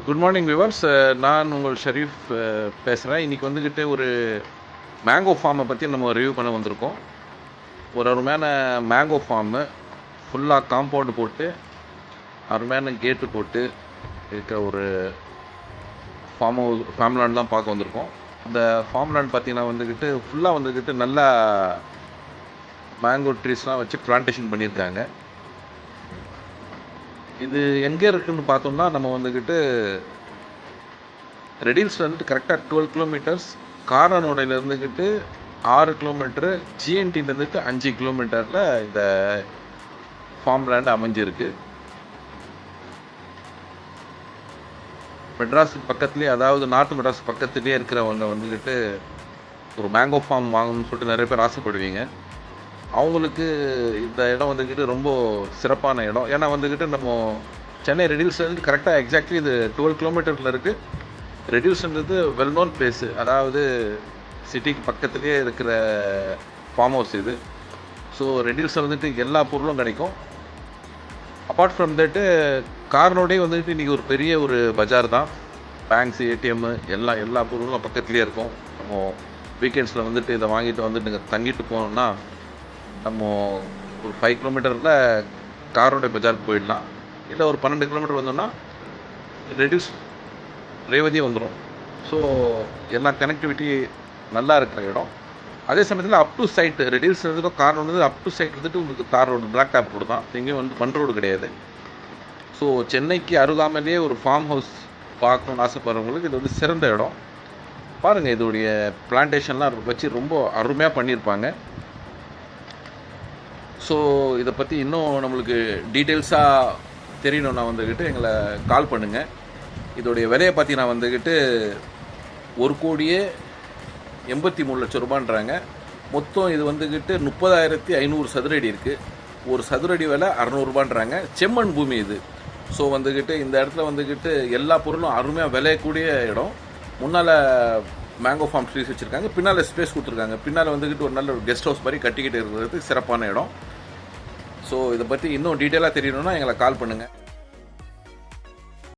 Good morning viewers. நான் உங்கள் ஷரீஃப் பேசுகிறேன். இன்றைக்கி வந்துக்கிட்டு ஒரு மேங்கோ ஃபார்மை பற்றி நம்ம ரிவ்யூ பண்ண வந்திருக்கோம். ஒரு அருமையான மேங்கோ ஃபார்மு, ஃபுல்லாக காம்பவுண்டு போட்டு அருமையான கேட்டு போட்டு இருக்க ஒரு ஃபார்ம்லேண்ட் தான் பார்க்க வந்திருக்கோம். இந்த ஃபார்ம்லேண்ட் பார்த்திங்கன்னா வந்துக்கிட்டு ஃபுல்லாக வந்துக்கிட்டு நல்லா மேங்கோ ட்ரீஸ்லாம் வச்சு பிளான்டேஷன் பண்ணியிருக்காங்க. இது எங்கே இருக்குதுன்னு பார்த்தோம்னா, நம்ம வந்துக்கிட்டு ரெடில்ஸில் வந்துட்டு கரெக்டாக 12 கிலோமீட்டர்ஸ், காரனோடையில் இருந்துக்கிட்டு 6 கிலோமீட்டரு, ஜிஎன்டிலேருந்துட்டு 5 கிலோமீட்டரில் இந்த ஃபார்ம் லேண்ட் அமைஞ்சிருக்கு. மெட்ராஸ் பக்கத்துலேயே, அதாவது நார்த் மெட்ராஸ் பக்கத்துலேயே இருக்கிறவங்க வந்துக்கிட்டு ஒரு மேங்கோ ஃபார்ம் வாங்கணும்னு சொல்லிட்டு நிறைய பேர் ஆசைப்படுவீங்க. அவங்களுக்கு இந்த இடம் வந்துக்கிட்டு ரொம்ப சிறப்பான இடம். ஏன்னா வந்துக்கிட்டு நம்ம சென்னை ரெடில்ஸ்லேருந்து கரெக்டாக எக்ஸாக்ட்லி இது 12 கிலோமீட்டரில் இருக்குது. ரெடில்ஸ்ன்றது வெல் நோன் பிளேஸு, அதாவது சிட்டிக்கு பக்கத்துலேயே இருக்கிற ஃபார்ம் ஹவுஸ் இது. ஸோ ரெடில்ஸில் வந்துட்டு எல்லா பொருளும் கிடைக்கும். அப்பார்ட் ஃப்ரம் தட்டு கார்னோடே வந்துட்டு இன்றைக்கி ஒரு பெரிய ஒரு பஜார் தான். பேங்க்ஸு, ஏடிஎம்மு எல்லா பொருளும் பக்கத்துலேயே இருக்கும். நம்ம வீக்கெண்ட்ஸில் வந்துட்டு இதை வாங்கிட்டு வந்துட்டு நீங்கள் தங்கிட்டு போனோம்னா நம்ம ஒரு 5 கிலோமீட்டரில் காரோட பஜாருக்கு போயிடலாம். இல்லை ஒரு 12 கிலோமீட்டர் வந்தோம்னா ரேவதியே வந்துடும். ஸோ எல்லா கனெக்டிவிட்டி நல்லா இருக்கிற இடம். அதே சமயத்தில் அப் டு சைட் ரெடில்ஸ் இருந்துக்கும் கார் வந்து அப் டு சைட் வந்துட்டு உங்களுக்கு car road, black top road தான். எங்கேயும் வந்து மண் ரோடு கிடையாது. ஸோ சென்னைக்கு அருகாமலேயே ஒரு ஃபார்ம் ஹவுஸ் பார்க்கணுன்னு ஆசைப்படுறவங்களுக்கு இது வந்து சிறந்த இடம். பாருங்கள், இதோடைய பிளான்டேஷன்லாம் வச்சு ரொம்ப அருமையாக பண்ணியிருப்பாங்க. ஸோ இதை பற்றி இன்னும் நம்மளுக்கு டீட்டெயில்ஸாக தெரியணுன்னா வந்துக்கிட்டு எங்களை கால் பண்ணுங்கள். இதோடைய விலையை பார்த்தீங்கன்னா வந்துக்கிட்டு 1,83,00,000 மொத்தம் இது வந்துக்கிட்டு 30,500 சதுர அடி இருக்குது. ஒரு சதுர அடி விலை 600 செம்மண் பூமி இது. ஸோ வந்துக்கிட்டு இந்த இடத்துல வந்துக்கிட்டு எல்லா பொருளும் அருமையாக விளையக்கூடிய இடம். முன்னால் மேங்கோ ஃபார்ம் ட்ரீஸ் வச்சுருக்காங்க, பின்னால் ஸ்பேஸ் கொடுத்துருக்காங்க. பின்னால் வந்துக்கிட்டு ஒரு நல்ல ஒரு கெஸ்ட் ஹவுஸ் மாதிரி கட்டிக்கிட்டு இருக்கிறதுக்கு சிறப்பான இடம். ஸோ இதை பற்றி இன்னும் டீட்டெயிலாக தெரியணுன்னா எங்களை கால் பண்ணுங்கள்.